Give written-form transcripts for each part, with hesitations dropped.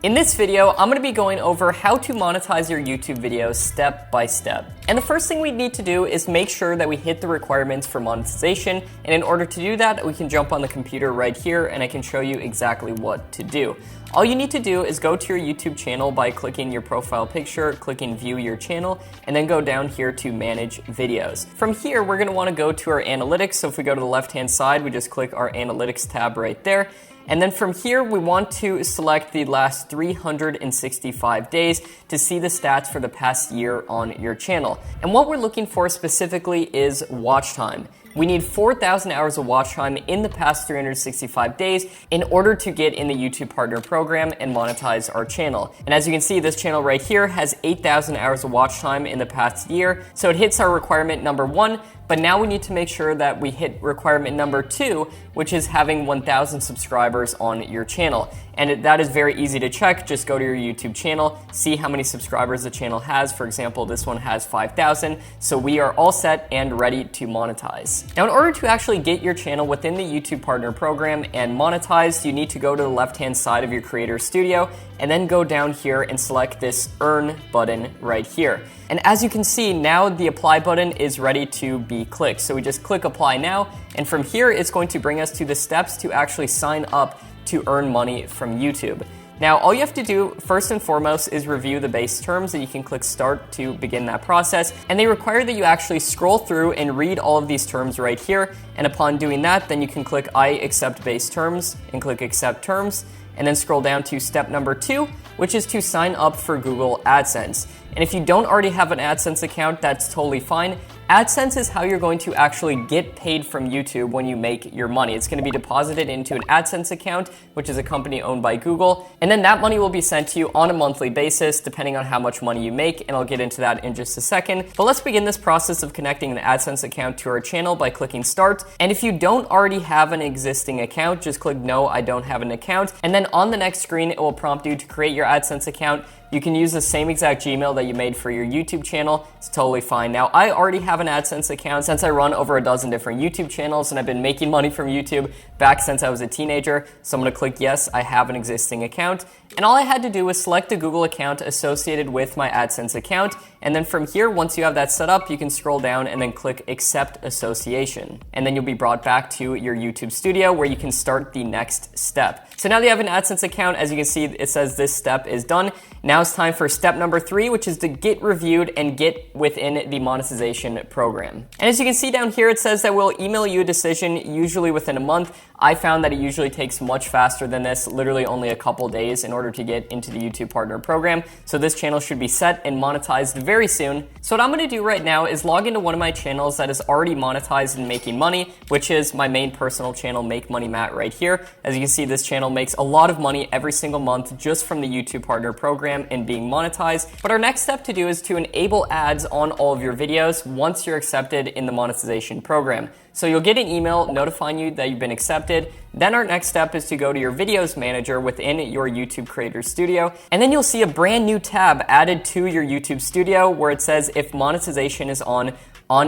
In this video, I'm going to be going over how to monetize your YouTube videos step by step. And the first thing we need to do is make sure that we hit the requirements for monetization. And in order to do that, we can jump on the computer right here and I can show you exactly what to do. All you need to do is go to your YouTube channel by clicking your profile picture, clicking view your channel, and then go down here to manage videos. From here, we're going to want to go to our analytics. So if we go to the left-hand side, we just click our analytics tab right there. And then from here, we want to select the last 365 days to see the stats for the past year on your channel. And what we're looking for specifically is watch time. We need 4,000 hours of watch time in the past 365 days in order to get in the YouTube Partner Program and monetize our channel. And as you can see, this channel right here has 8,000 hours of watch time in the past year. So it hits our requirement number 1, but now we need to make sure that we hit requirement number 2, which is having 1,000 subscribers on your channel. And that is very easy to check. Just go to your YouTube channel, see how many subscribers the channel has. For example, this one has 5,000. So we are all set and ready to monetize. Now, in order to actually get your channel within the YouTube Partner Program and monetize, you need to go to the left-hand side of your Creator Studio and then go down here and select this Earn button right here. And as you can see, now the Apply button is ready to be clicked. So we just click Apply now, and from here, it's going to bring us to the steps to actually sign up to earn money from YouTube. Now, all you have to do first and foremost is review the base terms, and you can click Start to begin that process. And they require that you actually scroll through and read all of these terms right here. And upon doing that, then you can click I accept base terms and click Accept Terms, and then scroll down to step number 2, which is to sign up for Google AdSense. And if you don't already have an AdSense account, that's totally fine. AdSense is how you're going to actually get paid from YouTube when you make your money. It's going to be deposited into an AdSense account, which is a company owned by Google. And then that money will be sent to you on a monthly basis, depending on how much money you make. And I'll get into that in just a second. But let's begin this process of connecting an AdSense account to our channel by clicking Start. And if you don't already have an existing account, just click No, I don't have an account. And then on the next screen, it will prompt you to create your AdSense account. You can use the same exact Gmail that you made for your YouTube channel. It's totally fine. Now, I already have an AdSense account since I run over a dozen different YouTube channels, and I've been making money from YouTube back since I was a teenager. So I'm gonna click Yes, I have an existing account. And all I had to do was select a Google account associated with my AdSense account. And then from here, once you have that set up, you can scroll down and then click Accept Association. And then you'll be brought back to your YouTube studio where you can start the next step. So now that you have an AdSense account, as you can see, it says this step is done. Now it's time for step number 3, which is to get reviewed and get within the monetization program. And as you can see down here, it says that we'll email you a decision usually within a month. I found that it usually takes much faster than this, literally only a couple days in order to get into the YouTube Partner Program. So this channel should be set and monetized very soon. So what I'm gonna do right now is log into one of my channels that is already monetized and making money, which is my main personal channel, Make Money Matt, right here. As you can see, this channel makes a lot of money every single month just from the YouTube Partner Program and being monetized. But our next step to do is to enable ads on all of your videos once you're accepted in the monetization program. So you'll get an email notifying you that you've been accepted. Then our next step is to go to your videos manager within your YouTube Creator Studio. And then you'll see a brand new tab added to your YouTube Studio where it says if monetization is on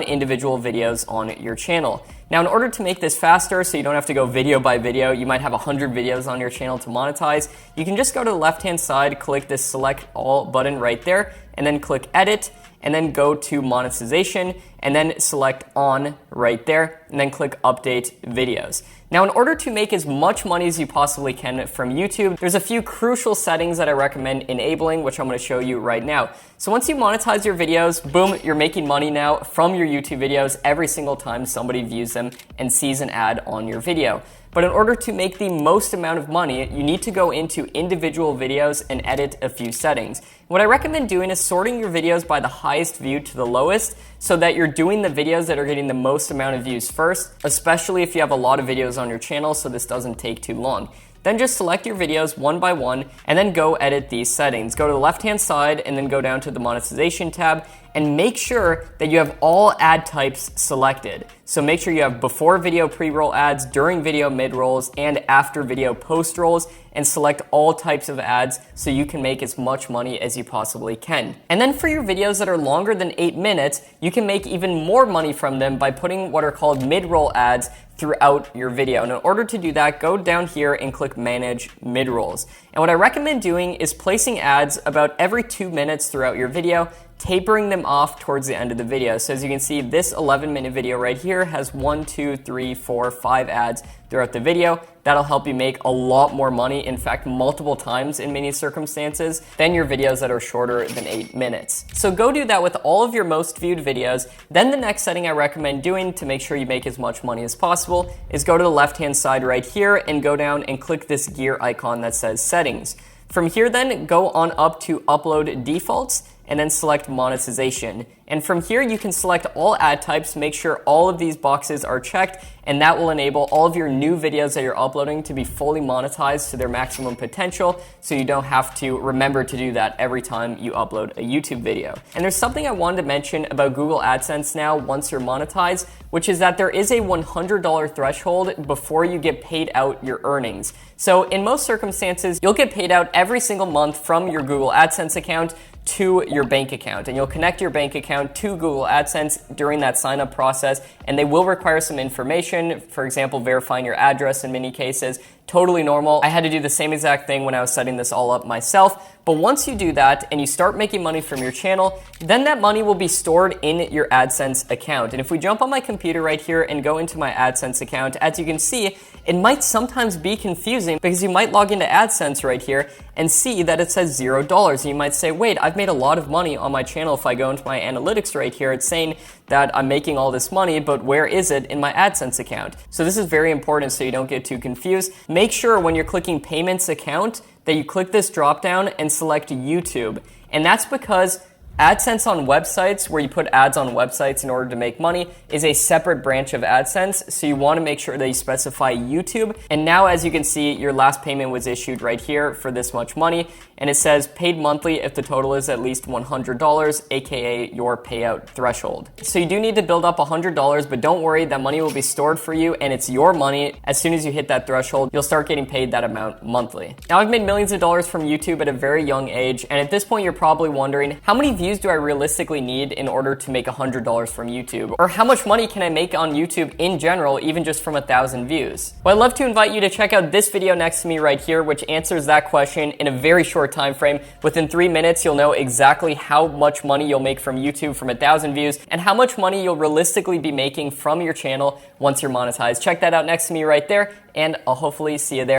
individual videos on your channel. Now, in order to make this faster, so you don't have to go video by video, you might have 100 videos on your channel to monetize, you can just go to the left-hand side, click this Select All button right there, and then click Edit, and then go to Monetization, and then select On right there, and then click Update Videos. Now, in order to make as much money as you possibly can from YouTube, there's a few crucial settings that I recommend enabling, which I'm going to show you right now. So once you monetize your videos, boom, you're making money now from your YouTube videos every single time somebody views them and sees an ad on your video. But in order to make the most amount of money, you need to go into individual videos and edit a few settings. What I recommend doing is sorting your videos by the highest view to the lowest so that you're doing the videos that are getting the most amount of views first, especially if you have a lot of videos on your channel, so this doesn't take too long. Then just select your videos one by one and then go edit these settings. Go to the left-hand side and then go down to the monetization tab and make sure that you have all ad types selected. So make sure you have before video pre-roll ads, during video mid-rolls, and after video post-rolls. and select all types of ads so you can make as much money as you possibly can. And then for your videos that are longer than 8 minutes, you can make even more money from them by putting what are called mid-roll ads throughout your video. And in order to do that, go down here and click Manage Mid-Rolls. And what I recommend doing is placing ads about every 2 minutes throughout your video, tapering them off towards the end of the video. So as you can see, this 11-minute video right here has 1, 2, 3, 4, 5 ads throughout the video. That'll help you make a lot more money, in fact, multiple times in many circumstances, than your videos that are shorter than 8 minutes. So go do that with all of your most viewed videos. Then the next setting I recommend doing to make sure you make as much money as possible is go to the left-hand side right here and go down and click this gear icon that says Settings. From here then, go on up to Upload Defaults and then select Monetization. And from here, you can select all ad types, make sure all of these boxes are checked, and that will enable all of your new videos that you're uploading to be fully monetized to their maximum potential, so you don't have to remember to do that every time you upload a YouTube video. And there's something I wanted to mention about Google AdSense now once you're monetized, which is that there is a $100 threshold before you get paid out your earnings. So in most circumstances, you'll get paid out every single month from your Google AdSense account to your bank account, and you'll connect your bank account to Google AdSense during that sign up process, and they will require some information, for example, verifying your address in many cases. Totally normal. I had to do the same exact thing when I was setting this all up myself. But once you do that and you start making money from your channel, then that money will be stored in your AdSense account. And if we jump on my computer right here and go into my AdSense account, as you can see, it might sometimes be confusing because you might log into AdSense right here and see that it says $0. And you might say, wait, I've made a lot of money on my channel. If I go into my analytics right here, it's saying that I'm making all this money, but where is it in my AdSense account? So this is very important so you don't get too confused. Make sure when you're clicking Payments Account that you click this drop down and select YouTube. And that's because AdSense on websites, where you put ads on websites in order to make money, is a separate branch of AdSense, so you want to make sure that you specify YouTube. And now, as you can see, your last payment was issued right here for this much money, and it says paid monthly if the total is at least $100, aka your payout threshold. So you do need to build up $100, but don't worry, that money will be stored for you, and it's your money. As soon as you hit that threshold, you'll start getting paid that amount monthly. Now, I've made millions of dollars from YouTube at a very young age, and at this point, you're probably wondering, how many views do I realistically need in order to make $100 from YouTube? Or how much money can I make on YouTube in general, even just from 1,000 views? Well, I'd love to invite you to check out this video next to me right here, which answers that question in a very short time frame. Within 3 minutes, you'll know exactly how much money you'll make from YouTube from 1,000 views and how much money you'll realistically be making from your channel once you're monetized. Check that out next to me right there, and I'll hopefully see you there.